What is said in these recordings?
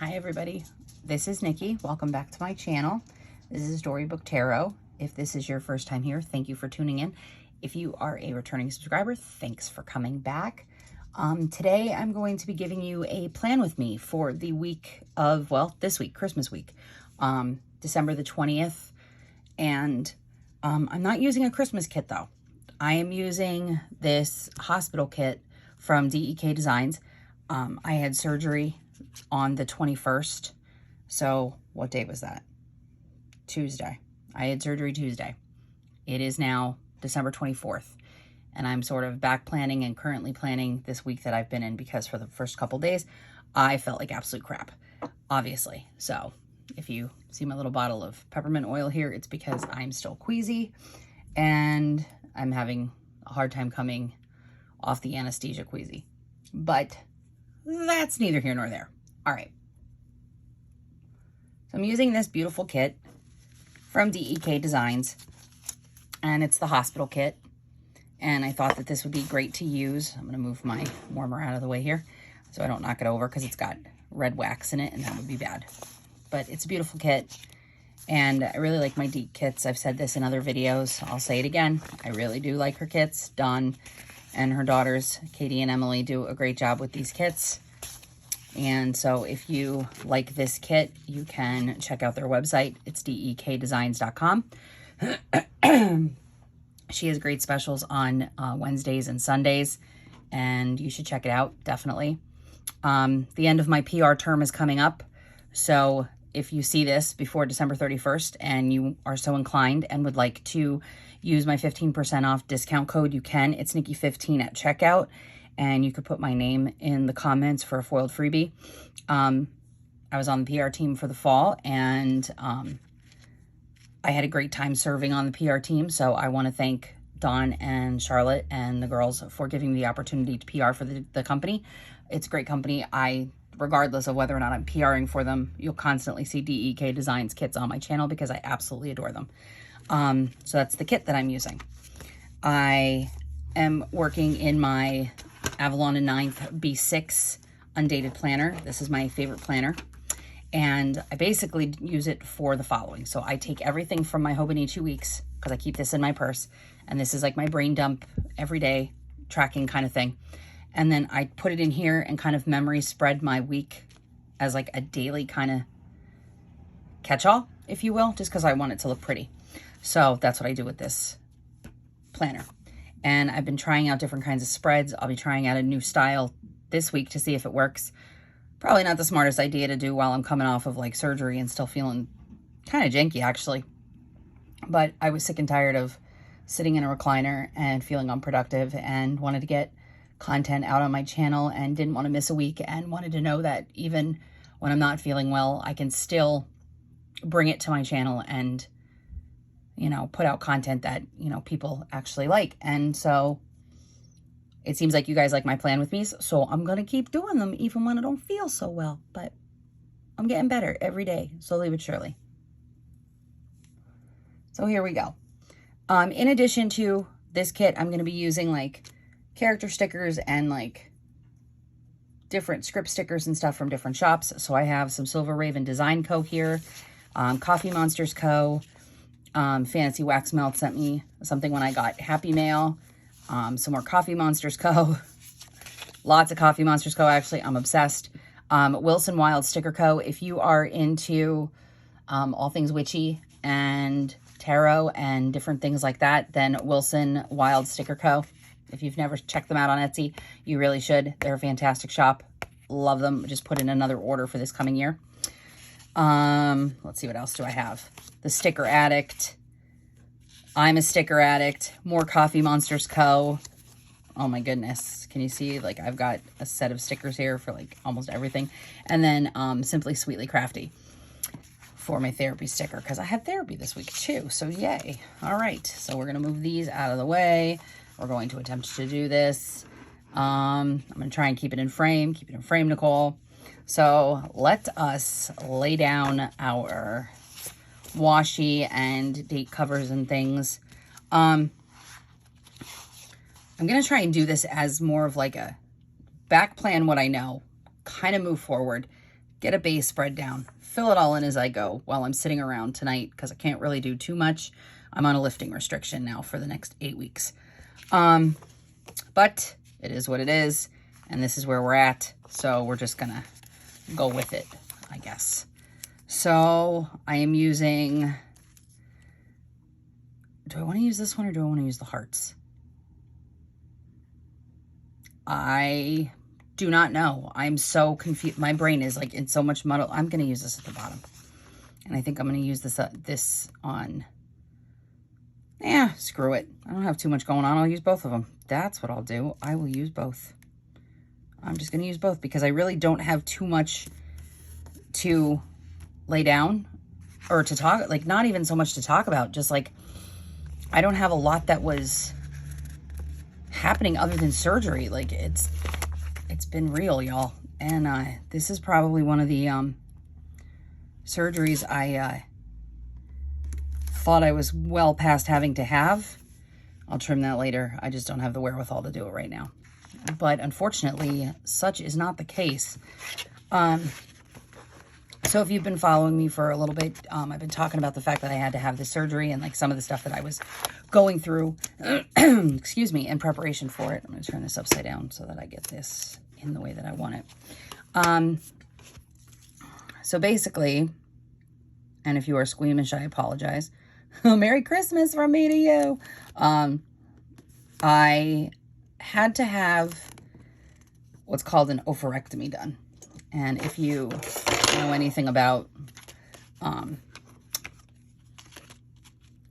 Hi everybody, this is Nikki. Welcome back to my channel. This is Storybook Tarot. If this is your first time here, thank you for tuning in. If you are a returning subscriber, thanks for coming back. Today I'm going to be giving you a plan with me for the week of, well, this week, Christmas week, December the 20th. And I'm not using a Christmas kit though. I am using this hospital kit from Dekdesigns. I had surgery on the 21st. So what day was that? Tuesday. I had surgery Tuesday. It is now December 24th. And I'm sort of back planning and currently planning this week that I've been in, because for the first couple days, I felt like absolute crap, obviously. So if you see my little bottle of peppermint oil here, it's because I'm still queasy and I'm having a hard time coming off the anesthesia queasy. But that's neither here nor there. All right. So I'm using this beautiful kit from Dekdesigns, and it's the hospital kit. And I thought that this would be great to use. I'm going to move my warmer out of the way here so I don't knock it over, because it's got red wax in it and that would be bad. But it's a beautiful kit. And I really like my Deke kits. I've said this in other videos. I'll say it again. I really do like her kits. Dawn and her daughters, Katie and Emily, do a great job with these kits. And so if you like this kit, you can check out their website. It's dekdesigns.com. She has great specials on Wednesdays and Sundays, and you should check it out, definitely. The end of my PR term is coming up. So if you see this before December 31st and you are so inclined and would like to use my 15% off discount code, you can. It's Nikki15 at checkout. And you could put my name in the comments for a foiled freebie. I was on the PR team for the fall, and I had a great time serving on the PR team. So I want to thank Dawn and Charlotte and the girls for giving me the opportunity to PR for the company. It's a great company. Regardless of whether or not I'm PRing for them, you'll constantly see Dekdesigns kits on my channel because I absolutely adore them. So that's the kit that I'm using. I am working in my Avalon and 9th B6 undated planner. This is my favorite planner. And I basically use it for the following. So I take everything from my Hobonichi weeks, because I keep this in my purse. And this is like my brain dump everyday tracking kind of thing. And then I put it in here and kind of memory spread my week as like a daily kind of catch-all, if you will, just because I want it to look pretty. So that's what I do with this planner. And I've been trying out different kinds of spreads. I'll be trying out a new style this week to see if it works. Probably not the smartest idea to do while I'm coming off of like surgery and still feeling kind of janky actually. But I was sick and tired of sitting in a recliner and feeling unproductive, and wanted to get content out on my channel and didn't want to miss a week, and wanted to know that even when I'm not feeling well, I can still bring it to my channel and, you know, put out content that, you know, people actually like. And so it seems like you guys like my plan with me, so I'm going to keep doing them even when I don't feel so well. But I'm getting better every day, slowly but surely. So here we go. In addition to this kit, I'm going to be using like character stickers and like different script stickers and stuff from different shops. So I have some Silver Raven Design Co. here, Coffee Monsters Co., Fantasy Wax Melt sent me something when I got Happy Mail. Some more Coffee Monsters Co. Lots of Coffee Monsters Co. Actually, I'm obsessed. Wilson Wild Sticker Co. If you are into all things witchy and tarot and different things like that, then Wilson Wild Sticker Co. If you've never checked them out on Etsy, you really should. They're a fantastic shop. Love them. Just put in another order for this coming year. Let's see, what else do I have? The Sticker Addict. I'm a Sticker Addict. More Coffee Monsters Co. Oh my goodness. Can you see? Like, I've got a set of stickers here for like almost everything. And then Simply Sweetly Crafty for my therapy sticker, because I had therapy this week too. So yay. All right. So we're going to move these out of the way. We're going to attempt to do this. I'm going to try and keep it in frame. Keep it in frame, Nicole. So let us lay down our washi and date covers and things. I'm going to try and do this as more of like a back plan what I know, kind of move forward, get a base spread down, fill it all in as I go while I'm sitting around tonight because I can't really do too much. I'm on a lifting restriction now for the next 8 weeks. But it is what it is, and this is where we're at, so we're just gonna go with it, I guess. So I am using, do I want to use this one or do I want to use the hearts? I do not know. I'm so confused. My brain is like in so much muddle. I'm going to use this at the bottom. And I think I'm going to use this on, screw it. I don't have too much going on. I'll use both of them. That's what I'll do. I will use both. I'm just going to use both because I really don't have too much to lay down or to talk, like not even so much to talk about, just like I don't have a lot that was happening other than surgery. Like it's been real, y'all. And this is probably one of the surgeries I thought I was well past having to have. I'll trim that later. I just don't have the wherewithal to do it right now. But unfortunately, such is not the case. So if you've been following me for a little bit, I've been talking about the fact that I had to have this surgery and like some of the stuff that I was going through, excuse me, in preparation for it. I'm going to turn this upside down so that I get this in the way that I want it. So basically, and if you are squeamish, I apologize. Merry Christmas from me to you. I had to have what's called an oophorectomy done. And if you know anything about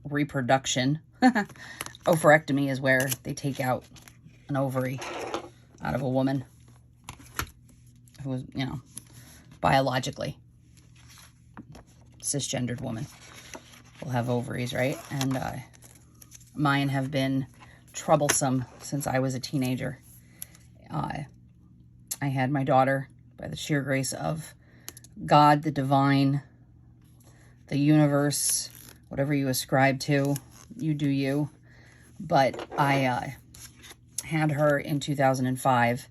reproduction, oophorectomy is where they take out an ovary out of a woman who is, you know, biologically cisgendered woman will have ovaries, right? And mine have been troublesome since I was a teenager. I had my daughter by the sheer grace of God, the divine, the universe, whatever you ascribe to, you do you. But I had her in 2005,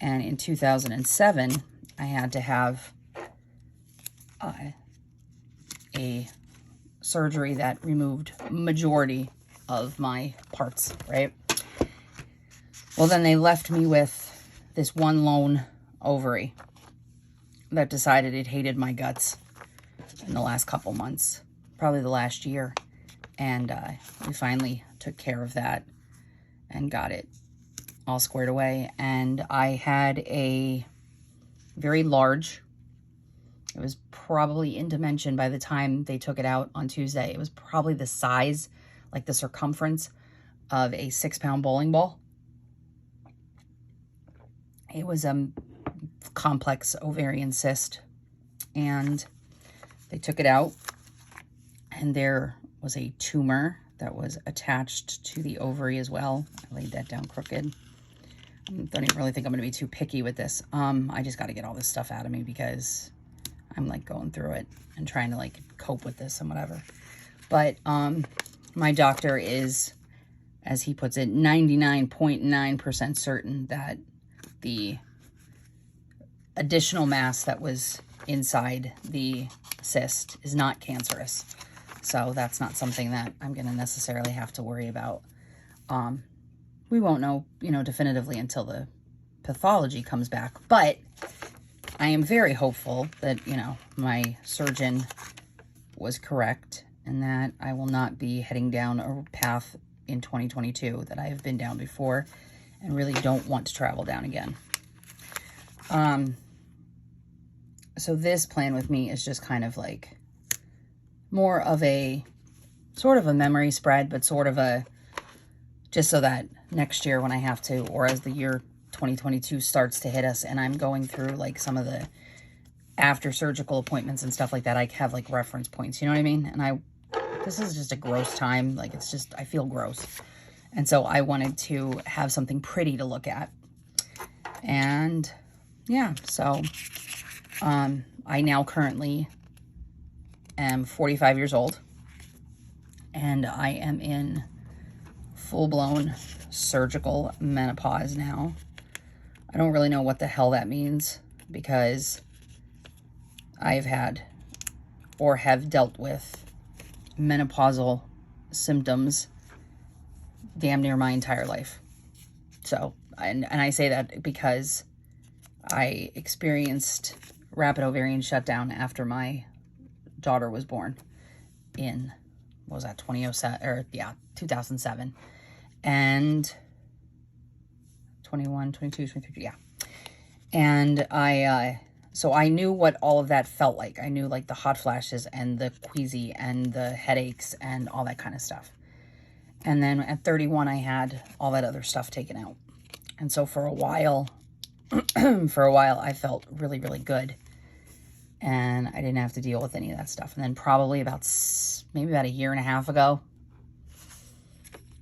and in 2007, I had to have a surgery that removed majority of my parts, right? Well, then they left me with this one lone ovary that decided it hated my guts in the last couple months, probably the last year. And we finally took care of that and got it all squared away. And I had a very large, it was probably in dimension by the time they took it out on Tuesday. It was probably the size, like the circumference of a 6-pound bowling ball. It was a complex ovarian cyst, and they took it out, and there was a tumor that was attached to the ovary as well. I laid that down crooked. I don't even really think I'm going to be too picky with this. I just got to get all this stuff out of me because I'm like going through it and trying to like cope with this and whatever. But my doctor is, as he puts it, 99.9% certain that the additional mass that was inside the cyst is not cancerous. So that's not something that I'm going to necessarily have to worry about. We won't know, definitively until the pathology comes back. But I am very hopeful that, my surgeon was correct and that I will not be heading down a path in 2022 that I have been down before and really don't want to travel down again. So this plan with me is just kind of like more of a sort of a memory spread, but sort of a, just so that next year when I have to, or as the year 2022 starts to hit us and I'm going through like some of the after surgical appointments and stuff like that, I have like reference points, you know what I mean? And this is just a gross time. Like it's just, I feel gross. And so I wanted to have something pretty to look at. And yeah, so I now currently am 45 years old and I am in full-blown surgical menopause now. I don't really know what the hell that means because I've had or have dealt with menopausal symptoms damn near my entire life. So, and I say that because I experienced rapid ovarian shutdown after my daughter was born in, what was that, 2007. And 21, 22, 23, yeah. And so I knew what all of that felt like. I knew like the hot flashes and the queasy and the headaches and all that kind of stuff. And then at 31, I had all that other stuff taken out. And so for a while, I felt really, really good. And I didn't have to deal with any of that stuff. And then probably maybe about a year and a half ago,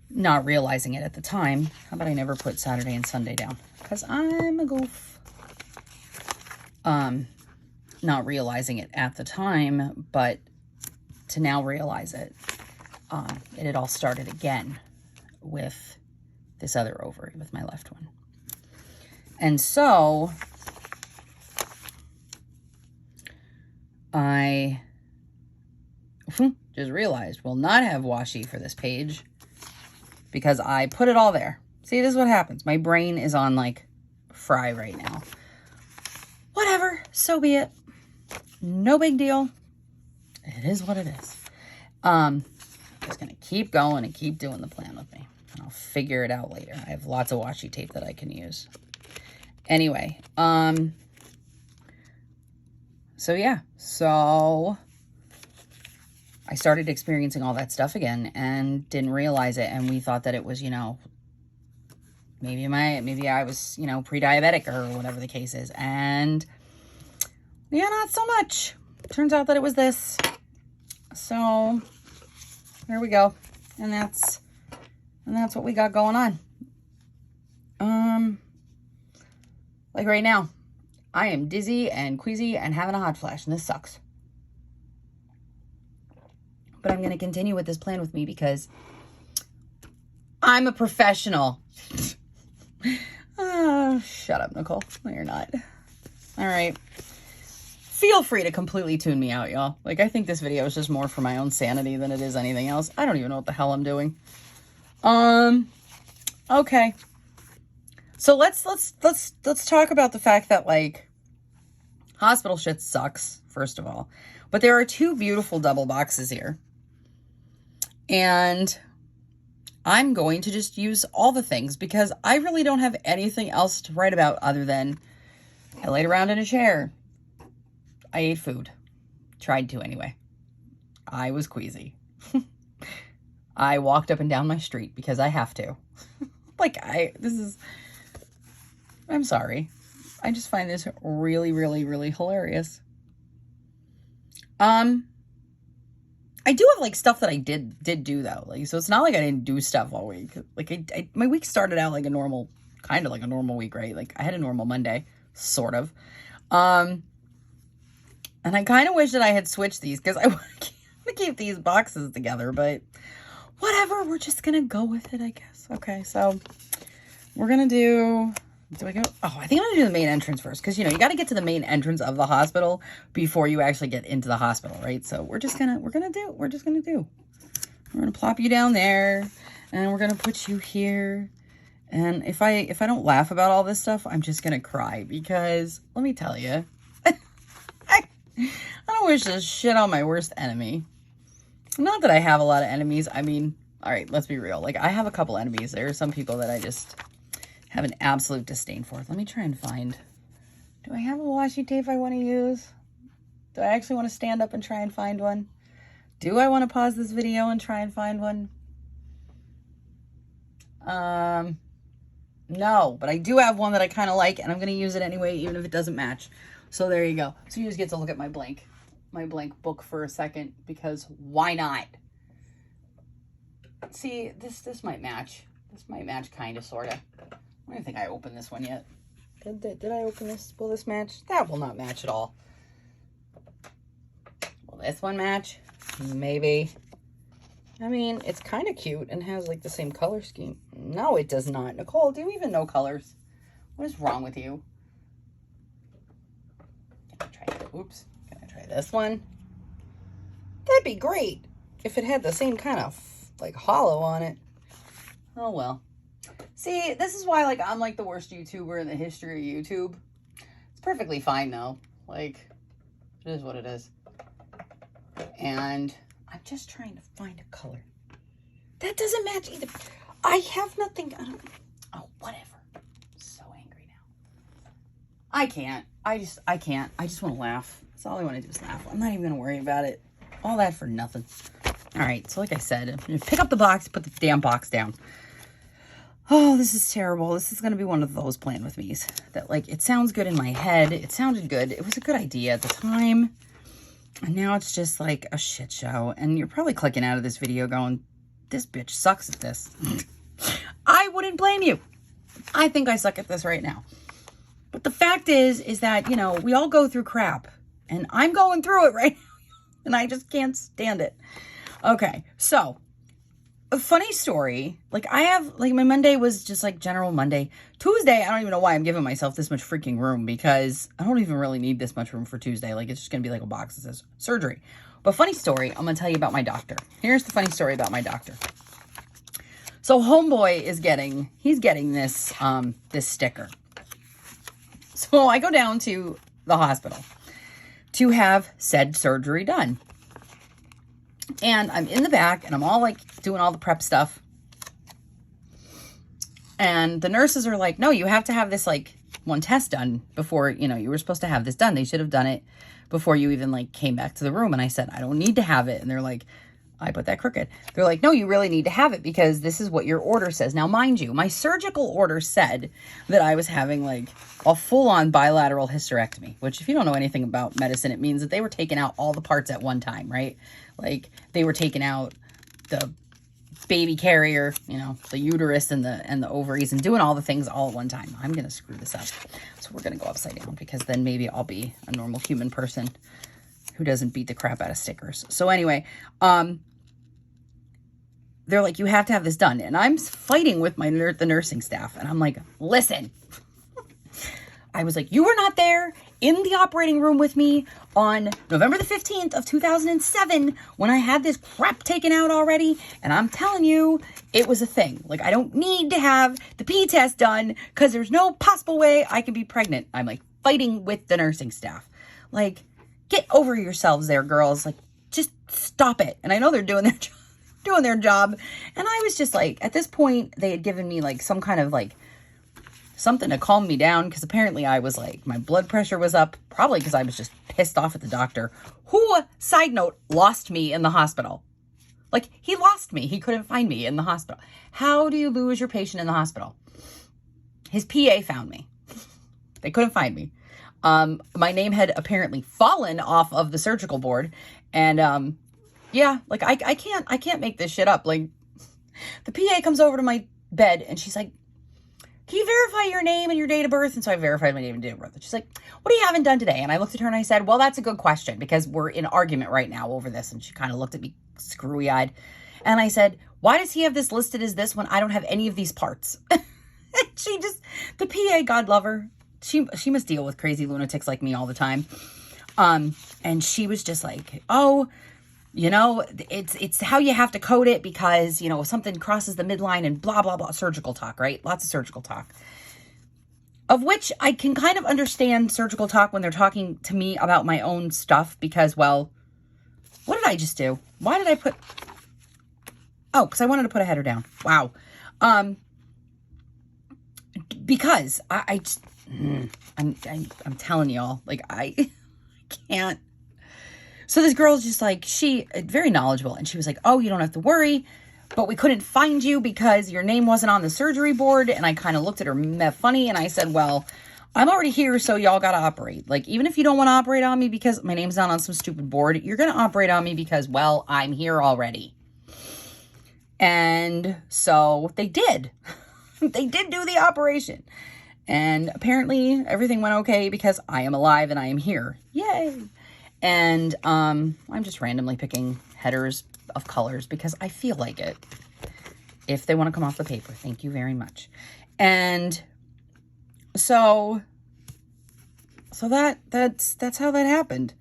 not realizing it at the time. How about I never put Saturday and Sunday down? Because I'm a goof. Not realizing it at the time, but to now realize it, it had all started again with this other ovary, with my left one. And so I just realized we'll not have washi for this page because I put it all there. See, this is what happens. My brain is on like fry right now. Whatever, so be it. No big deal. It is what it is. I'm just gonna keep going and keep doing the plan with me. And I'll figure it out later. I have lots of washi tape that I can use. Anyway, so yeah, so I started experiencing all that stuff again and didn't realize it. And we thought that it was, you know, maybe I was, you know, pre-diabetic or whatever the case is. And yeah, not so much. Turns out that it was this. So there we go. And that's what we got going on. Like right now, I am dizzy and queasy and having a hot flash, and this sucks. But I'm going to continue with this plan with me because I'm a professional. Shut up, Nicole. No, you're not. All right. Feel free to completely tune me out, y'all. Like, I think this video is just more for my own sanity than it is anything else. I don't even know what the hell I'm doing. Okay. So let's talk about the fact that, like, hospital shit sucks, first of all. But there are two beautiful double boxes here. And I'm going to just use all the things because I really don't have anything else to write about other than I laid around in a chair. I ate food. Tried to anyway. I was queasy. I walked up and down my street because I have to. I'm sorry. I just find this really, really, really hilarious. I do have like stuff that I did do though. Like, so it's not like I didn't do stuff all week. Like my week started out like a normal, kind of like a normal week, right? Like I had a normal Monday, sort of. And I kind of wish that I had switched these because I want to keep these boxes together, but whatever. We're just going to go with it, I guess. Okay. So we're going to do I go? Oh, I think I'm going to do the main entrance first because, you know, you got to get to the main entrance of the hospital before you actually get into the hospital, right? So we're just going to do. We're going to plop you down there and we're going to put you here. And if I don't laugh about all this stuff, I'm just going to cry because let me tell you, I don't wish this shit on my worst enemy. Not that I have a lot of enemies. I mean, all right, let's be real. Like I have a couple enemies. There are some people that I just have an absolute disdain for. Let me try and find, do I have a washi tape I want to use? Do I actually want to stand up and try and find one? Do I want to pause this video and try and find one? No, but I do have one that I kind of like and I'm going to use it anyway, even if it doesn't match. So there you go. So you just get to look at my blank book for a second because why not? See, this might match. This might match kind of, sort of. I don't think I opened this one yet. Did I open this? Will this match? That will not match at all. Will this one match? Maybe. I mean, it's kind of cute and has like the same color scheme. No, it does not. Nicole, do you even know colors? What is wrong with you? Gonna try Try this one. That'd be great if it had the same kind of like hollow on it. Oh well. See, this is why like I'm like the worst YouTuber in the history of YouTube. It's perfectly fine though. Like, it is what it is. And I'm just trying to find a color. That doesn't match either. I have nothing. Oh, whatever. I'm so angry now. I can't. I can't. I just want to laugh. That's all I want to do is laugh. I'm not even going to worry about it. All that for nothing. All right. So like I said, I'm going to pick up the box, put the damn box down. Oh, this is terrible. This is going to be one of those plan with me's that like, it sounds good in my head. It sounded good. It was a good idea at the time. And now it's just like a shit show. And you're probably clicking out of this video going, this bitch sucks at this. I wouldn't blame you. I think I suck at this right now. But the fact is that, you know, we all go through crap. And I'm going through it right now. And I just can't stand it. Okay, so a funny story. Like I have, like my Monday was just like general Monday. Tuesday, I don't even know why I'm giving myself this much freaking room because I don't even really need this much room for Tuesday. Like it's just going to be like a box that says surgery. But funny story, I'm going to tell you about my doctor. Here's the funny story about my doctor. So homeboy is getting this, this sticker. So I go down to the hospital to have said surgery done. And I'm in the back and I'm all like doing all the prep stuff. And the nurses are like, no, you have to have this like one test done before, you know, you were supposed to have this done. They should have done it before you even like came back to the room. And I said, I don't need to have it. And they're like, I put that crooked. They're like, no, you really need to have it because this is what your order says. Now, mind you, my surgical order said that I was having like a full-on bilateral hysterectomy, which if you don't know anything about medicine, it means that they were taking out all the parts at one time, right? Like they were taking out the baby carrier, you know, the uterus and the ovaries and doing all the things all at one time. I'm going to screw this up. So we're going to go upside down because then maybe I'll be a normal human person who doesn't beat the crap out of stickers. So anyway, they're like, you have to have this done. And I'm fighting with the nursing staff. And I'm like, listen, I was like, you were not there in the operating room with me on November the 15th of 2007 when I had this crap taken out already. And I'm telling you, it was a thing. Like, I don't need to have the pee test done because there's no possible way I can be pregnant. I'm like fighting with the nursing staff. Like, get over yourselves there, girls. Like, just stop it. And I know they're doing their job. And I was just like, at this point, they had given me like some kind of like something to calm me down because apparently I was like, my blood pressure was up, probably because I was just pissed off at the doctor who, side note, lost me in the hospital. Like, he lost me. He couldn't find me in the hospital. How do you lose your patient in the hospital? His PA found me. They couldn't find me. My name had apparently fallen off of the surgical board. And, yeah, like I can't make this shit up. Like the PA comes over to my bed and she's like, can you verify your name and your date of birth? And so I verified my name and date of birth. And she's like, what are you having done today? And I looked at her and I said, well, that's a good question because we're in argument right now over this. And she kind of looked at me screwy eyed. And I said, why does he have this listed as this when I don't have any of these parts? The PA, God love her. She must deal with crazy lunatics like me all the time. And she was just like, oh, you know, it's how you have to code it because, you know, something crosses the midline and blah, blah, blah. Surgical talk, right? Lots of surgical talk. Of which I can kind of understand surgical talk when they're talking to me about my own stuff because, well, what did I just do? Why did I put... Oh, because I wanted to put a header down. Wow. Because I'm telling y'all, like, I can't. So this girl's just like, she very knowledgeable. And she was like, oh, you don't have to worry, but we couldn't find you because your name wasn't on the surgery board. And I kind of looked at her funny and I said, well, I'm already here. So y'all got to operate. Like, even if you don't want to operate on me because my name's not on some stupid board, you're going to operate on me because, well, I'm here already. And so they did. They did do the operation. And apparently everything went okay because I am alive and I am here. Yay. And I'm just randomly picking headers of colors because I feel like it. If they want to come off the paper, thank you very much. And so that's how that happened.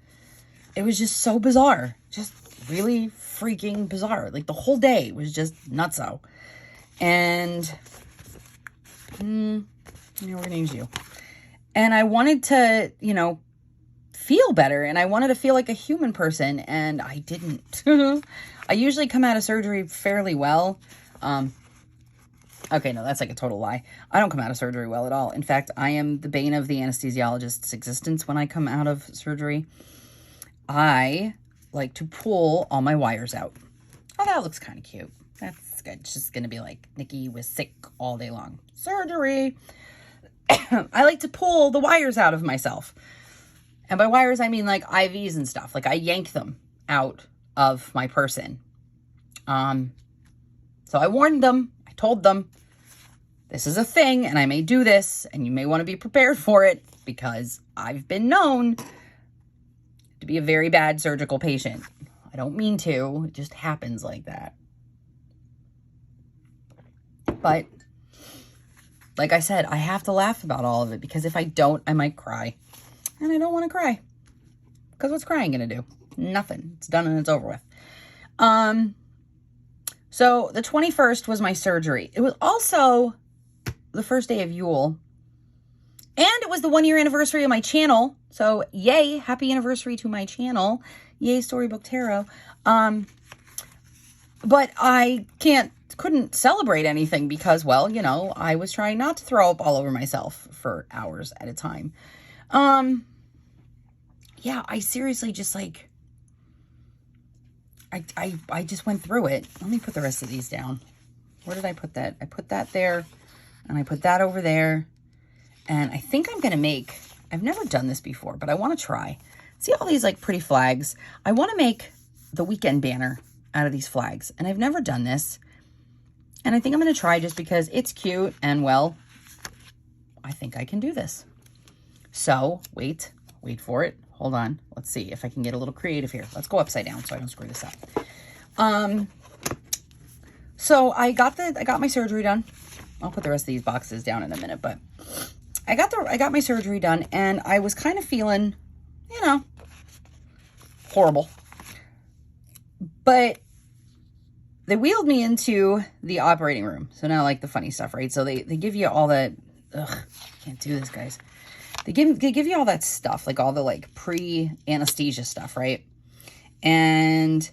it was just so bizarre. Just really freaking bizarre. Like the whole day was just nutso. And we're going to use you. And I wanted to, feel better. And I wanted to feel like a human person. And I didn't. I usually come out of surgery fairly well. Okay, no, that's like a total lie. I don't come out of surgery well at all. In fact, I am the bane of the anesthesiologist's existence when I come out of surgery. I like to pull all my wires out. Oh, that looks kind of cute. That's good. It's just going to be like, Nikki was sick all day long. Surgery. I like to pull the wires out of myself. And by wires, I mean like IVs and stuff. Like I yank them out of my person. So I warned them. I told them, this is a thing and I may do this and you may want to be prepared for it because I've been known to be a very bad surgical patient. I don't mean to. It just happens like that. But like I said, I have to laugh about all of it because if I don't, I might cry. And I don't want to cry. Because what's crying going to do? Nothing. It's done and it's over with. So the 21st was my surgery. It was also the first day of YULE. And it was the 1-year anniversary of my channel. So yay, happy anniversary to my channel. Yay, Storybook Tarot. But I couldn't celebrate anything because, well, I was trying not to throw up all over myself for hours at a time. Yeah, I seriously just like, I just went through it. Let me put the rest of these down. Where did I put that? I put that there and I put that over there. And I think I'm going to make, I've never done this before, but I want to try. See all these like pretty flags? I want to make the weekend banner out of these flags. And I've never done this. And I think I'm going to try just because it's cute and, well, I think I can do this. So wait for it. Hold on. Let's see if I can get a little creative here. Let's go upside down so I don't screw this up. So I got my surgery done. I'll put the rest of these boxes down in a minute, but I got my surgery done and I was kind of feeling, horrible. But they wheeled me into the operating room. So now like the funny stuff, right? So they give you all that, can't do this, guys. They give you all that stuff, like all the like pre-anesthesia stuff, right? And,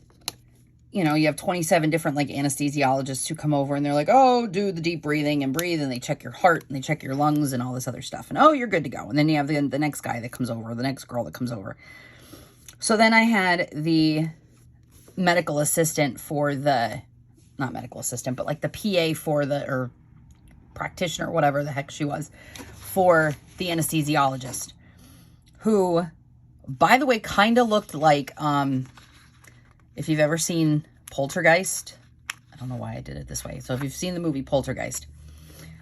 you have 27 different like anesthesiologists who come over and they're like, oh, do the deep breathing and breathe. And they check your heart and they check your lungs and all this other stuff. And oh, you're good to go. And then you have the next guy that comes over, the next girl that comes over. So then I had the medical assistant for not medical assistant, but like the PA for or practitioner, whatever the heck she was, for the anesthesiologist, who, by the way, kind of looked like, if you've ever seen Poltergeist, I don't know why I did it this way. So if you've seen the movie Poltergeist,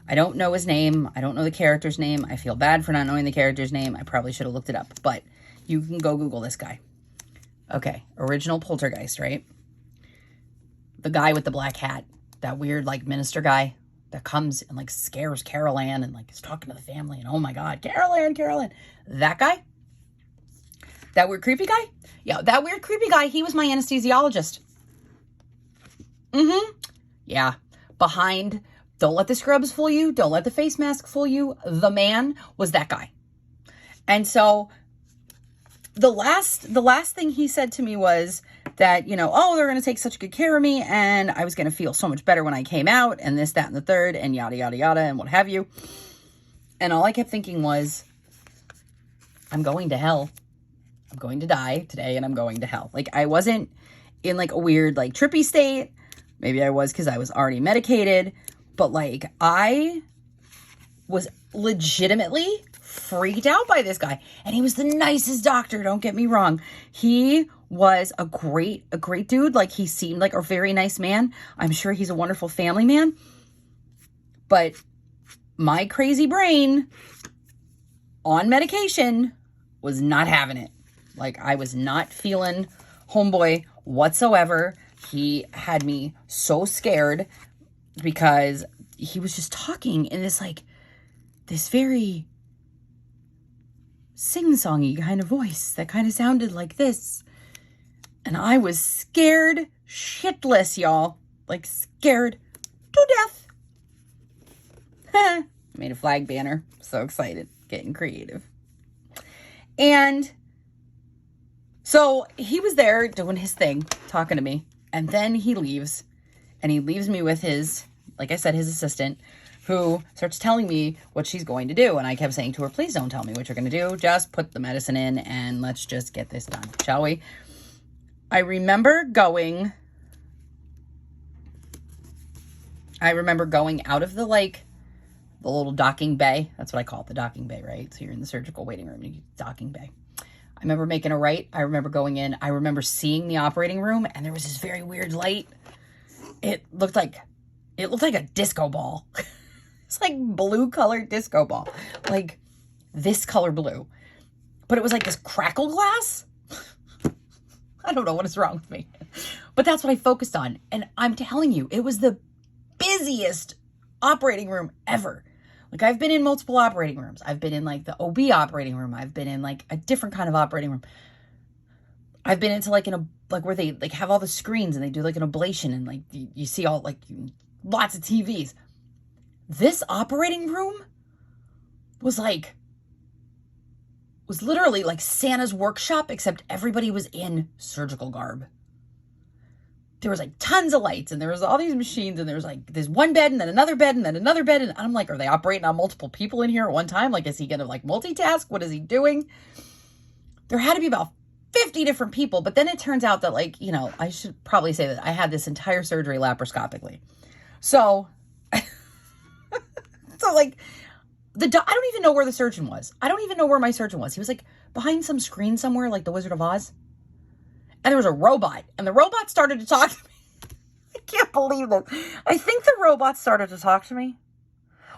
I don't know his name. I don't know the character's name. I feel bad for not knowing the character's name. I probably should have looked it up, but you can go Google this guy. Okay. Original Poltergeist, right? The guy with the black hat, that weird like minister guy that comes and like scares Carol Ann and like is talking to the family and oh my God, Carol Ann. That guy? That weird creepy guy? Yeah, that weird creepy guy, he was my anesthesiologist. Yeah. Behind, don't let the scrubs fool you. Don't let the face mask fool you. The man was that guy. And so the last thing he said to me was that, oh, they're going to take such good care of me and I was going to feel so much better when I came out and this, that, and the third and yada, yada, yada and what have you. And all I kept thinking was, I'm going to hell. I'm going to die today and I'm going to hell. Like I wasn't in like a weird like trippy state. Maybe I was because I was already medicated, but like I was legitimately freaked out by this guy. And he was the nicest doctor, don't get me wrong. He was a great dude. Like he seemed like a very nice man. I'm sure he's a wonderful family man. But my crazy brain on medication was not having it. Like I was not feeling homeboy whatsoever. He had me so scared because he was just talking in this like, this very sing-songy kind of voice that kind of sounded like this. And I was scared shitless, y'all. Like scared to death. I made a flag banner. So excited. Getting creative. And so he was there doing his thing, talking to me. And then he leaves. And he leaves me with his, like I said, his assistant, who starts telling me what she's going to do. And I kept saying to her, please don't tell me what you're going to do. Just put the medicine in and let's just get this done, shall we? I remember going out of the little docking bay. That's what I call it, the docking bay, right? So you're in the surgical waiting room, docking bay. I remember making a right. I remember going in. I remember seeing the operating room, and there was this very weird light. It looked like a disco ball. It's like blue colored disco ball, like this color blue, but it was like this crackle glass. I don't know what is wrong with me, but that's what I focused on. And I'm telling you, it was the busiest operating room ever. Like I've been in multiple operating rooms. I've been in like the OB operating room. I've been in like a different kind of operating room. I've been into like where they like have all the screens and they do like an ablation and like you see all like lots of TVs. This operating room was literally like Santa's workshop, except everybody was in surgical garb. There was like tons of lights and there was all these machines and there was like this one bed and then another bed and then another bed. And I'm like, are they operating on multiple people in here at one time? Like, is he going to like multitask? What is he doing? There had to be about 50 different people. But then it turns out that like, I should probably say that I had this entire surgery laparoscopically. So, like I don't even know where the surgeon was. I don't even know where my surgeon was. He was like behind some screen somewhere, like the Wizard of Oz. And there was a robot, and the robot started to talk to me. I can't believe it. I think the robot started to talk to me.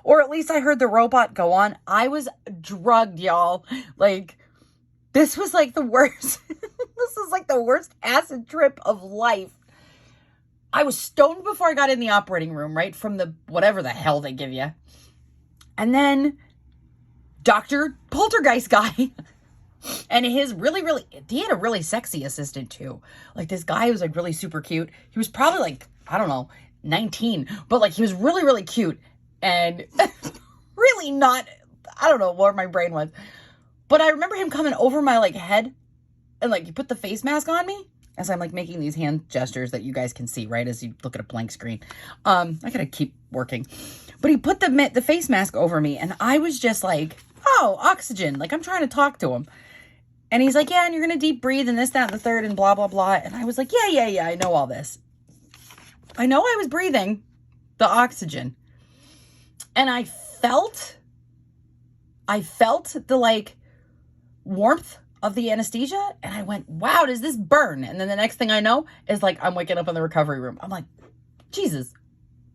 Or at least I heard the robot go on. I was drugged, y'all. Like, this was like the worst. This is like the worst acid trip of life. I was stoned before I got in the operating room, right? From the whatever the hell they give you. And then Dr. Poltergeist guy and his he had a really sexy assistant too. Like this guy was like really super cute. He was probably like, I don't know, 19, but like he was really, really cute and really not, I don't know where my brain was, but I remember him coming over my like head and like he put the face mask on me as I'm like making these hand gestures that you guys can see, right? As you look at a blank screen. I gotta keep working. But he put the face mask over me and I was just like, oh, oxygen. Like I'm trying to talk to him. And he's like, yeah, and you're going to deep breathe and this, that, and the third and blah, blah, blah. And I was like, yeah, I know all this. I know I was breathing the oxygen. And I felt the like warmth of the anesthesia. And I went, wow, does this burn? And then the next thing I know is like, I'm waking up in the recovery room. I'm like, Jesus,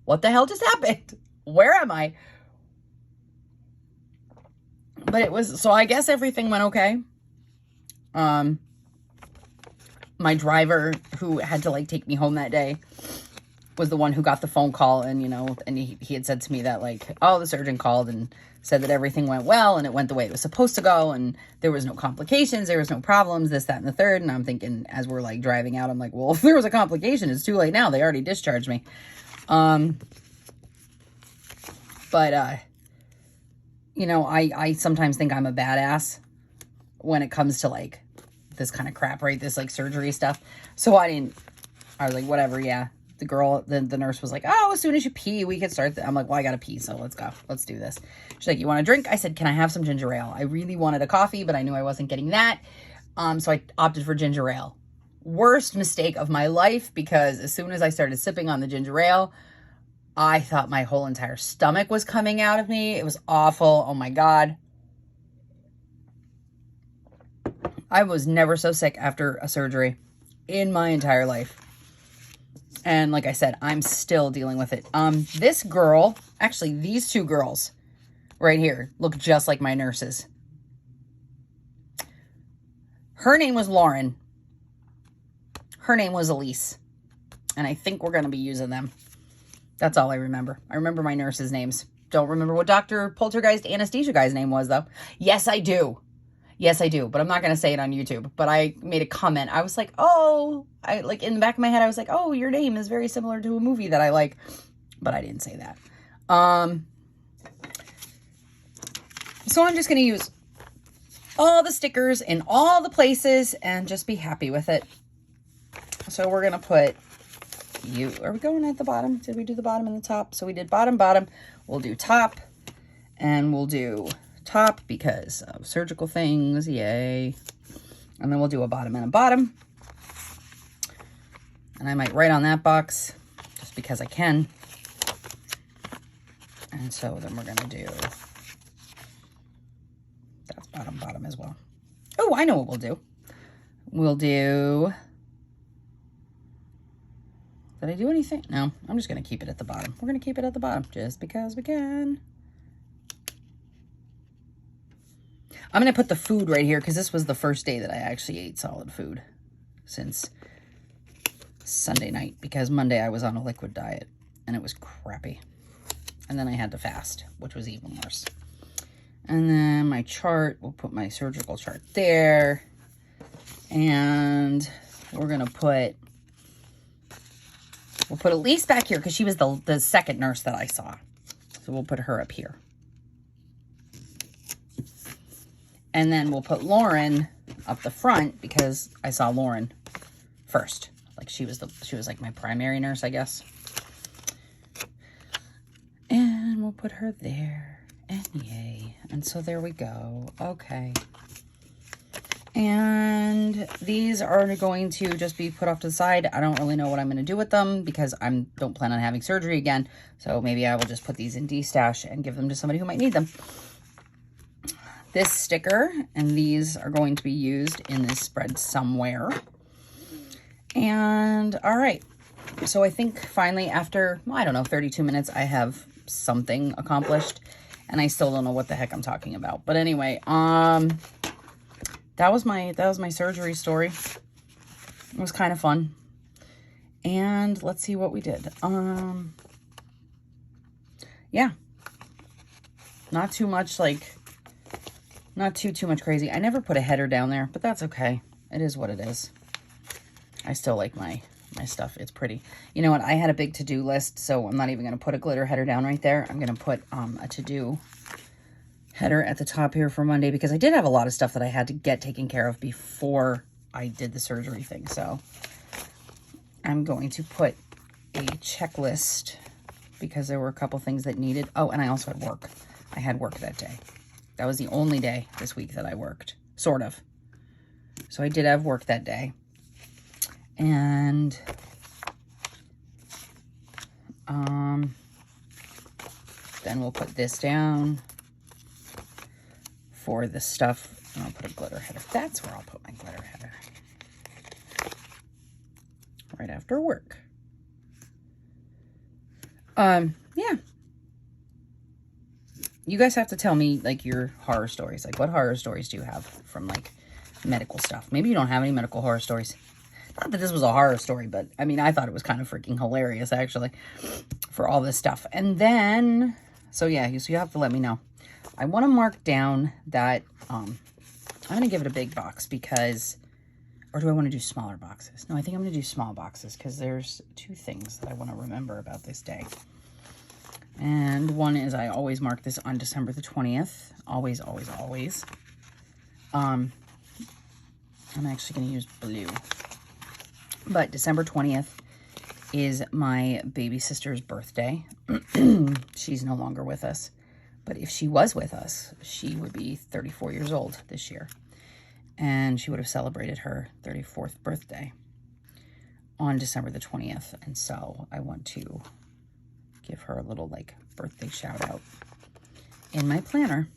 what the hell just happened? Where am I? But so I guess everything went okay. My driver who had to like take me home that day was the one who got the phone call and, and he had said to me that like, oh, the surgeon called and said that everything went well and it went the way it was supposed to go and there was no complications, there was no problems, this, that, and the third. And I'm thinking as we're like driving out, I'm like, well, if there was a complication, it's too late now. They already discharged me. I sometimes think I'm a badass when it comes to like this kind of crap, right? This like surgery stuff. So I was like, whatever. Yeah. The girl, the nurse was like, oh, as soon as you pee, we can start. I'm like, well, I got to pee. So let's go. Let's do this. She's like, you want a drink? I said, can I have some ginger ale? I really wanted a coffee, but I knew I wasn't getting that. So I opted for ginger ale. Worst mistake of my life, because as soon as I started sipping on the ginger ale, I thought my whole entire stomach was coming out of me. It was awful. Oh my God. I was never so sick after a surgery in my entire life. And like I said, I'm still dealing with it. This girl, actually these two girls right here look just like my nurses. Her name was Lauren. Her name was Elise. And I think we're going to be using them. That's all I remember. I remember my nurses' names. Don't remember what Dr. Poltergeist anesthesia guy's name was, though. Yes, I do. Yes, I do, but I'm not going to say it on YouTube. But I made a comment. I was like, oh, I like in the back of my head, I was like, oh, your name is very similar to a movie that I like. But I didn't say that. So I'm just going to use all the stickers in all the places and just be happy with it. So we're going to put you. Are we going at the bottom? Did we do the bottom and the top? So we did bottom, bottom. We'll do top. And we'll do top because of surgical things. Yay. And then we'll do a bottom and a bottom. And I might write on that box just because I can. And so then we're going to do, that's bottom, bottom as well. Oh, I know what we'll do. We'll do, did I do anything? No, I'm just going to keep it at the bottom. We're going to keep it at the bottom just because we can. I'm going to put the food right here because this was the first day that I actually ate solid food since Sunday night, because Monday I was on a liquid diet and it was crappy. And then I had to fast, which was even worse. And then my chart, we'll put my surgical chart there. And we're going to put, we'll put Elise back here because she was the second nurse that I saw. So we'll put her up here. And then we'll put Lauren up the front because I saw Lauren first. Like she was like my primary nurse, I guess. And we'll put her there. And yay. And so there we go. Okay. And these are going to just be put off to the side. I don't really know what I'm going to do with them because I don't plan on having surgery again. So maybe I will just put these in D-stash and give them to somebody who might need them. This sticker and these are going to be used in this spread somewhere. And all right. So I think finally after, well, I don't know, 32 minutes, I have something accomplished. And I still don't know what the heck I'm talking about. But anyway, that was my surgery story. It was kind of fun. And let's see what we did. Yeah. Not too much, like, not too much crazy. I never put a header down there, but that's okay. It is what it is. I still like my stuff. It's pretty. You know what? I had a big to-do list, so I'm not even going to put a glitter header down right there. I'm going to put a to-do header at the top here for Monday because I did have a lot of stuff that I had to get taken care of before I did the surgery thing. So I'm going to put a checklist because there were a couple things that needed. Oh, and I also had work. I had work that day. That was the only day this week that I worked, sort of. So I did have work that day. And then we'll put this down for the stuff. And I'll put a glitter header. That's where I'll put my glitter header. Right after work. Yeah. You guys have to tell me, like, your horror stories. Like, what horror stories do you have from, like, medical stuff? Maybe you don't have any medical horror stories. Not that this was a horror story, but, I mean, I thought it was kind of freaking hilarious, actually, for all this stuff. And then, so, yeah, so you have to let me know. I want to mark down that, I'm going to give it a big box because, or do I want to do smaller boxes? No, I think I'm going to do small boxes because there's two things that I want to remember about this day. And one is I always mark this on December the 20th. Always, always, always. I'm actually going to use blue. But December 20th is my baby sister's birthday. She's no longer with us. But if she was with us, she would be 34 years old this year. And she would have celebrated her 34th birthday on December the 20th. And so I want to give her a little, like, birthday shout out in my planner.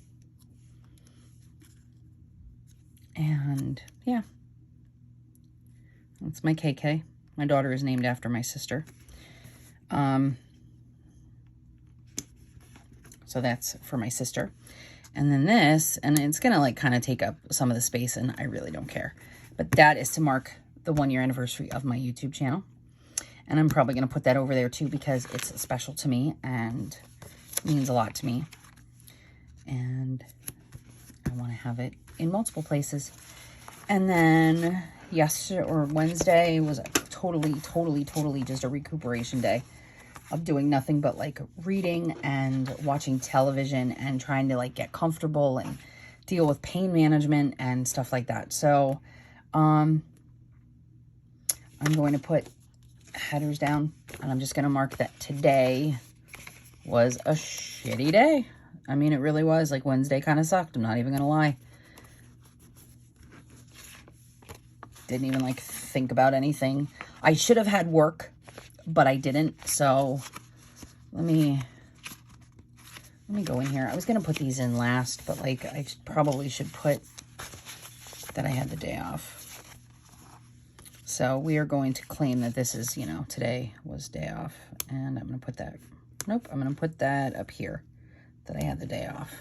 And yeah, that's my KK. My daughter is named after my sister. So that's for my sister. And then this, and it's gonna, like, kind of take up some of the space, and I really don't care. But that is to mark the 1-year anniversary of my YouTube channel. And I'm probably going to put that over there too because it's special to me and means a lot to me. And I want to have it in multiple places. And then yesterday or Wednesday was totally just a recuperation day of doing nothing but like reading and watching television and trying to like get comfortable and deal with pain management and stuff like that. So I'm going to put headers down, and I'm just going to mark that today was a shitty day. I mean, it really was. Like, Wednesday kind of sucked. I'm not even going to lie. Didn't even, like, think about anything. I should have had work, but I didn't. So, let me go in here. I was going to put these in last, but, like, I probably should put that I had the day off. So, we are going to claim that this is, you know, today was day off. And I'm going to put that, nope, I'm going to put that up here, that I had the day off.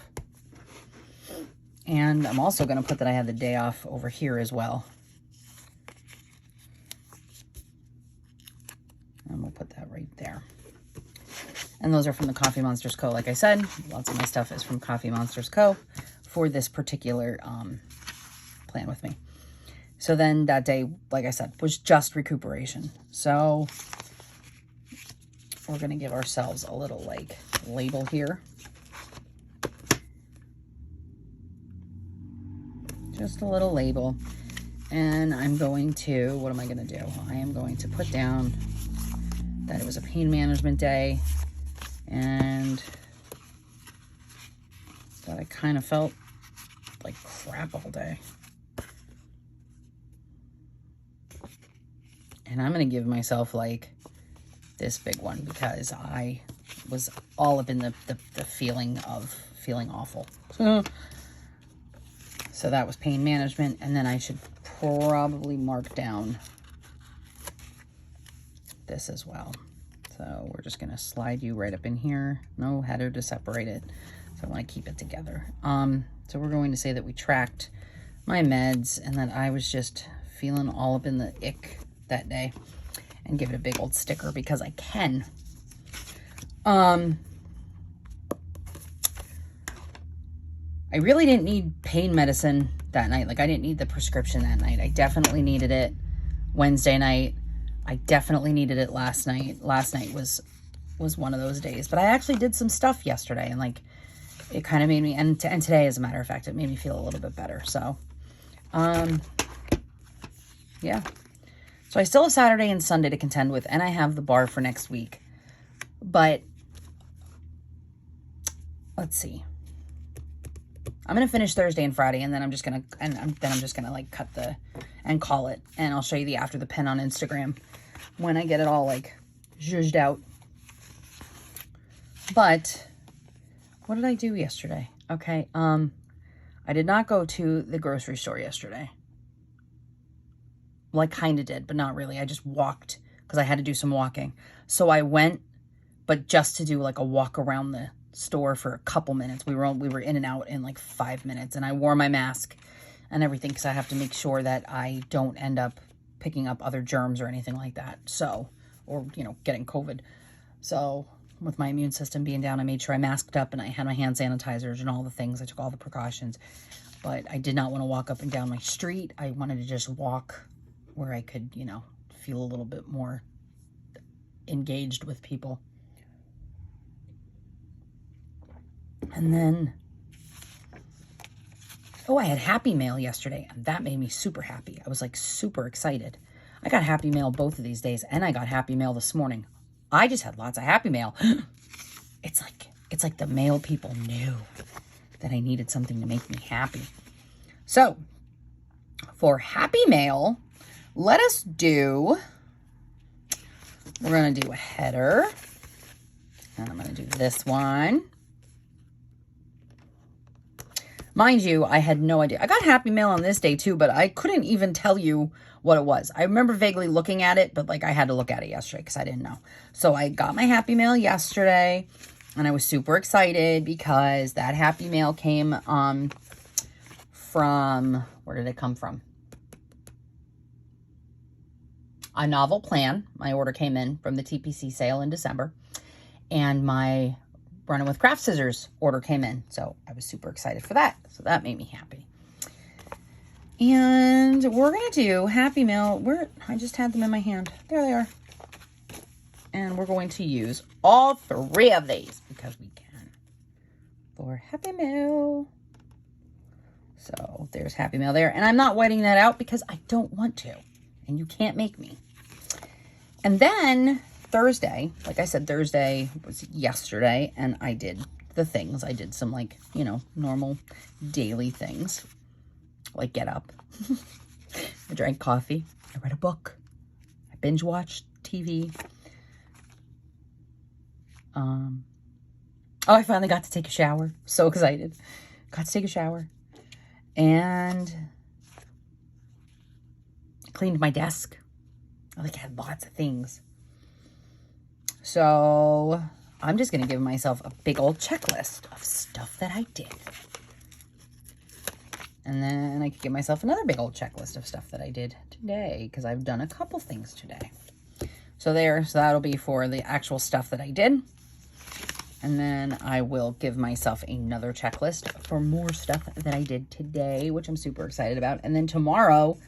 And I'm also going to put that I had the day off over here as well. And we'll put that right there. And those are from the Coffee Monsters Co. Like I said, lots of my stuff is from Coffee Monsters Co. for this particular plan with me. So then that day, like I said, was just recuperation. So we're going to give ourselves a little like label here. Just a little label. And I'm going to, what am I going to do? I am going to put down that it was a pain management day and that I kind of felt like crap all day. And I'm going to give myself like this big one because I was all up in the feeling of feeling awful. So that was pain management. And then I should probably mark down this as well. So we're just going to slide you right up in here. No header to separate it. So I want to keep it together. So we're going to say that we tracked my meds and that I was just feeling all up in the ick that day, and give it a big old sticker because I can. I really didn't need pain medicine that night. Like, I didn't need the prescription that night. I definitely needed it Wednesday night. I definitely needed it last night. Last night was one of those days. But I actually did some stuff yesterday, and like it kind of made me, and today, as a matter of fact, it made me feel a little bit better. So, yeah. So I still have Saturday and Sunday to contend with, and I have the bar for next week. But let's see. I'm going to finish Thursday and Friday, and then I'm just going to, like cut and call it. And I'll show you the after the pen on Instagram when I get it all like zhuzhed out. But what did I do yesterday? Okay. I did not go to the grocery store yesterday. Well, I kind of did, but not really. I just walked because I had to do some walking. So I went, but just to do like a walk around the store for a couple minutes. We were in and out in like 5 minutes, and I wore my mask and everything because I have to make sure that I don't end up picking up other germs or anything like that. So, or, you know, getting COVID. So with my immune system being down, I made sure I masked up and I had my hand sanitizers and all the things. I took all the precautions, but I did not want to walk up and down my street. I wanted to just walk where I could, you know, feel a little bit more engaged with people. And then, oh, I had Happy Mail yesterday, and that made me super happy. I was like super excited. I got Happy Mail both of these days, and I got Happy Mail this morning. I just had lots of Happy Mail. It's like the mail people knew that I needed something to make me happy. So, for Happy Mail, let us do, we're going to do a header, and I'm going to do this one. Mind you, I had no idea. I got Happy Mail on this day too, but I couldn't even tell you what it was. I remember vaguely looking at it, but like I had to look at it yesterday because I didn't know. So I got my Happy Mail yesterday, and I was super excited because that Happy Mail came from, where did it come from? A novel plan. My order came in from the TPC sale in December, and my Running with Craft Scissors order came in. So I was super excited for that. So that made me happy. And we're going to do Happy Mail. I just had them in my hand. There they are. And we're going to use all 3 of these because we can for Happy Mail. So there's Happy Mail there. And I'm not whiting that out because I don't want to. And you can't make me. And then Thursday, like I said, Thursday was yesterday. And I did the things. I did some like, you know, normal daily things. Like get up. I drank coffee. I read a book. I binge watched TV. Oh, I finally got to take a shower. So excited. Got to take a shower. And cleaned my desk. I like had lots of things. So I'm just going to give myself a big old checklist of stuff that I did. And then I could give myself another big old checklist of stuff that I did today because I've done a couple things today. So that'll be for the actual stuff that I did. And then I will give myself another checklist for more stuff that I did today, which I'm super excited about. And then tomorrow,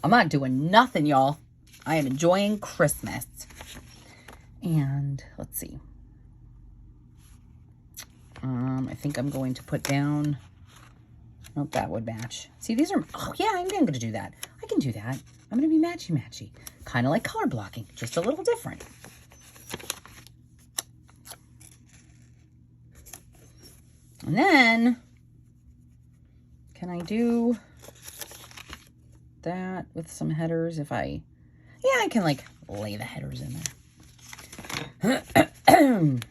I'm not doing nothing, y'all. I am enjoying Christmas. And let's see. I think I'm going to put down... Nope, that would match. See, these are... Oh, yeah, I'm going to do that. I can do that. I'm going to be matchy-matchy. Kind of like color blocking, just a little different. And then, can I do that with some headers if I... Yeah, I can, like, lay the headers in there.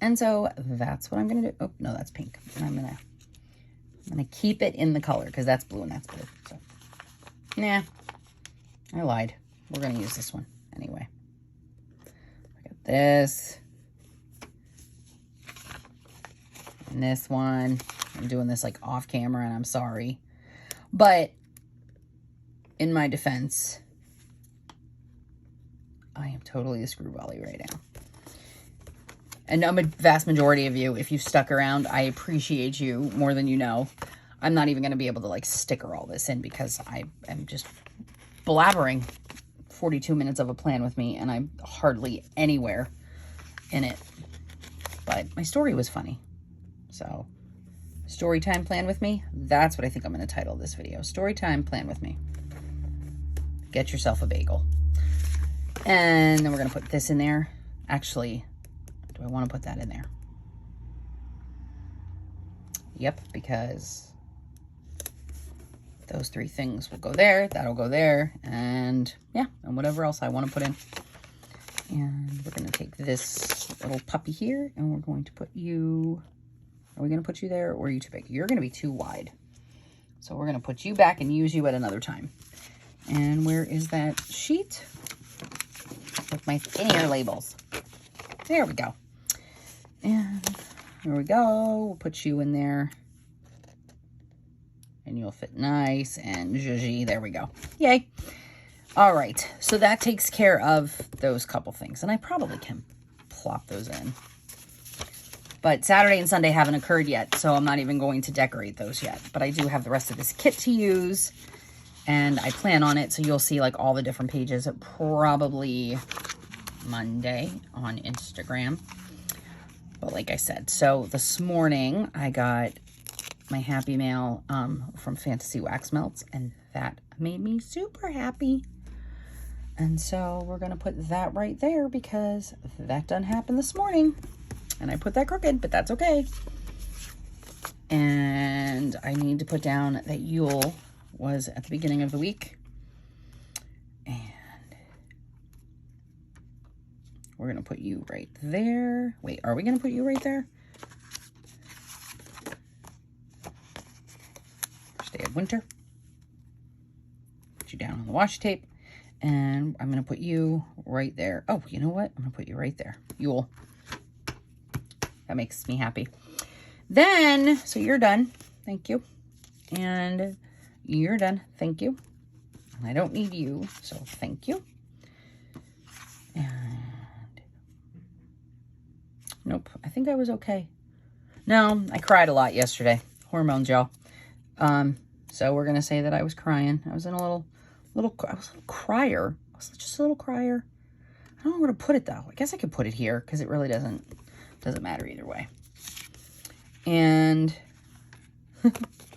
And so, that's what I'm going to do. Oh, no, that's pink. And I'm going to keep it in the color because that's blue and that's blue. So, nah, I lied. We're going to use this one anyway. Look at this. And this one. I'm doing this like off camera and I'm sorry. But in my defense, I am totally a screwbally right now. And a vast majority of you, if you stuck around, I appreciate you more than you know. I'm not even going to be able to like sticker all this in because I am just blabbering 42 minutes of a plan with me and I'm hardly anywhere in it. But my story was funny. So, Storytime plan with me. That's what I think I'm going to title this video. Storytime plan with me. Get yourself a bagel. And then we're going to put this in there. Actually... Do I want to put that in there? Yep, because those 3 things will go there. That'll go there. And yeah, and whatever else I want to put in. And we're going to take this little puppy here and we're going to put you... Are we going to put you there or are you too big? You're going to be too wide. So we're going to put you back and use you at another time. And where is that sheet? With my thinner labels. There we go. And there we go. We'll put you in there. And you'll fit nice and zhuzhy. There we go. Yay. All right. So that takes care of those couple things. And I probably can plop those in. But Saturday and Sunday haven't occurred yet. So I'm not even going to decorate those yet. But I do have the rest of this kit to use. And I plan on it. So you'll see like all the different pages probably Monday on Instagram. But like I said, so this morning I got my Happy Mail from Fantasy Wax Melts, and that made me super happy. And so we're going to put that right there because that done happened this morning. And I put that crooked, but that's okay. And I need to put down that YULE was at the beginning of the week. We're going to put you right there. Wait, are we going to put you right there? First day of winter. Put you down on the washi tape. And I'm going to put you right there. Oh, you know what? I'm going to put you right there. YULE. That makes me happy. Then, so you're done. Thank you. And you're done. Thank you. And I don't need you, so thank you. And nope, I think I was okay. No, I cried a lot yesterday. Hormones, y'all. So we're going to say that I was crying. I was in I was a little crier. I was just a little crier. I don't know where to put it though. I guess I could put it here because it really doesn't matter either way. And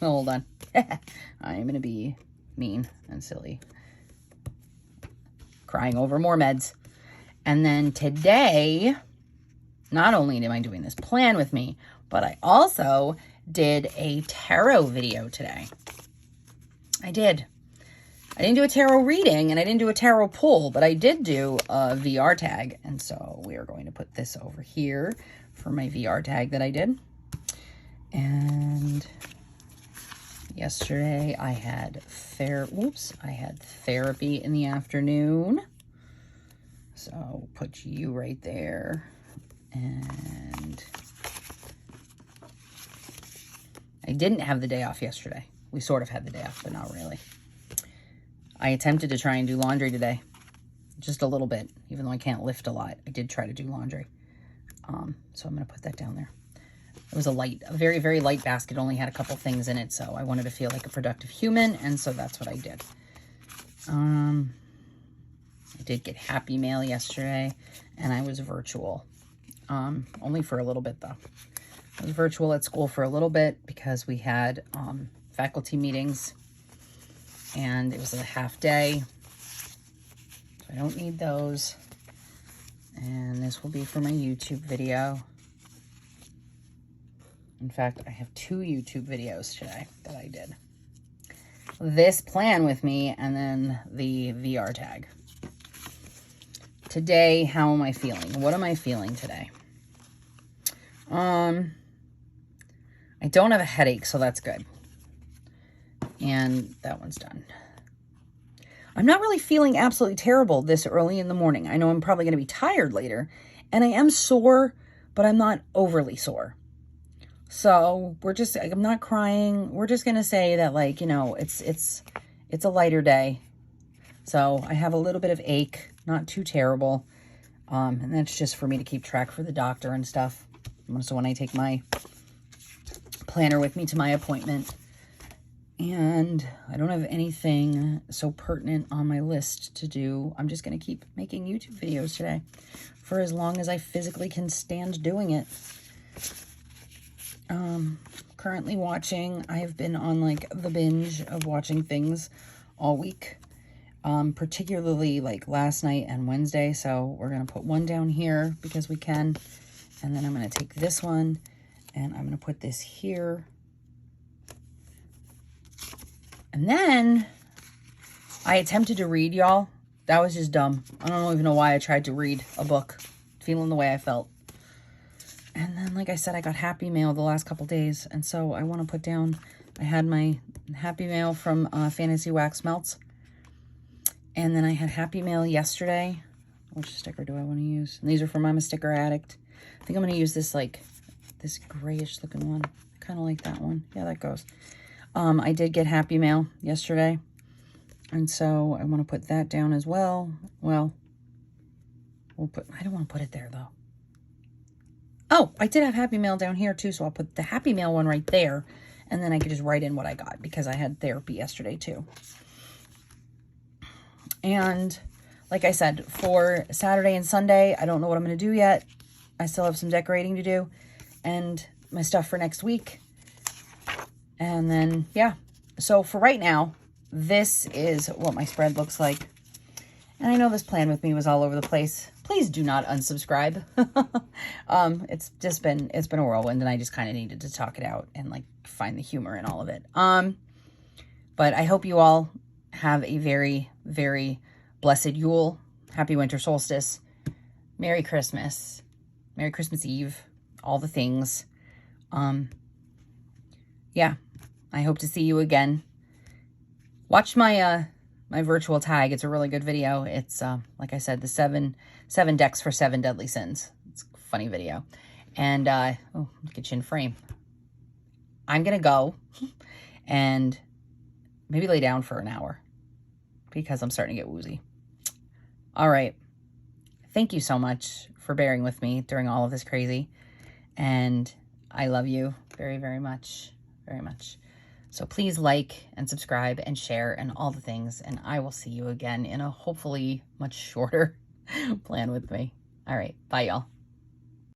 hold on. I am going to be mean and silly. Crying over more meds. And then today, not only am I doing this plan with me, but I also did a tarot video today. I did. I didn't do a tarot reading and I didn't do a tarot pull, but I did do a VR tag. And so we are going to put this over here for my VR tag that I did. And yesterday I had therapy in the afternoon. So put you right there. And I didn't have the day off yesterday. We sort of had the day off, but not really. I attempted to try and do laundry today. Just a little bit, even though I can't lift a lot. I did try to do laundry. So I'm going to put that down there. It was a very, very light basket. Only had a couple things in it, so I wanted to feel like a productive human, and so that's what I did. I did get happy mail yesterday, and I was virtual. Only for a little bit, though. I was virtual at school for a little bit because we had faculty meetings, and it was a half day. So I don't need those. And this will be for my YouTube video. In fact, I have 2 YouTube videos today that I did. This plan with me and then the VR tag. Today, how am I feeling? What am I feeling today? I don't have a headache, so that's good. And that one's done. I'm not really feeling absolutely terrible this early in the morning. I know I'm probably going to be tired later, and I am sore, but I'm not overly sore. So I'm not crying. We're just going to say that, like, you know, it's a lighter day. So I have a little bit of ache, not too terrible. And that's just for me to keep track for the doctor and stuff. So when I take my planner with me to my appointment. And I don't have anything so pertinent on my list to do. I'm just going to keep making YouTube videos today for as long as I physically can stand doing it. Currently watching, I have been on like the binge of watching things all week, particularly like last night and Wednesday. So we're going to put one down here because we can. And then I'm going to take this one and I'm going to put this here. And then I attempted to read, y'all. That was just dumb. I don't even know why I tried to read a book, feeling the way I felt. And then, like I said, I got happy mail the last couple days. And so I want to put down, I had my happy mail from Fantasy Wax Melts. And then I had happy mail yesterday. Which sticker do I want to use? And these are from I'm a Sticker Addict. I think I'm going to use this, like, this grayish looking one. I kind of like that one. Yeah, that goes. I did get happy mail yesterday. And so I want to put that down as well. Well, I don't want to put it there, though. Oh, I did have happy mail down here, too. So I'll put the happy mail one right there. And then I could just write in what I got because I had therapy yesterday, too. And like I said, for Saturday and Sunday, I don't know what I'm going to do yet. I still have some decorating to do and my stuff for next week. And then, yeah. So for right now, this is what my spread looks like. And I know this plan with me was all over the place. Please do not unsubscribe. It's been a whirlwind and I just kind of needed to talk it out and like find the humor in all of it. But I hope you all have a very, very blessed Yule. Happy winter solstice. Merry Christmas. Merry Christmas Eve. All the things. Yeah. I hope to see you again. Watch my my virtual tag. It's a really good video. It's like I said, the seven decks for 7 deadly sins. It's a funny video. And get you in frame. I'm gonna go and maybe lay down for an hour because I'm starting to get woozy. All right. Thank you so much for bearing with me during all of this crazy. And I love you very, very much. Very much. So please like and subscribe and share and all the things. And I will see you again in a hopefully much shorter plan with me. All right. Bye, y'all.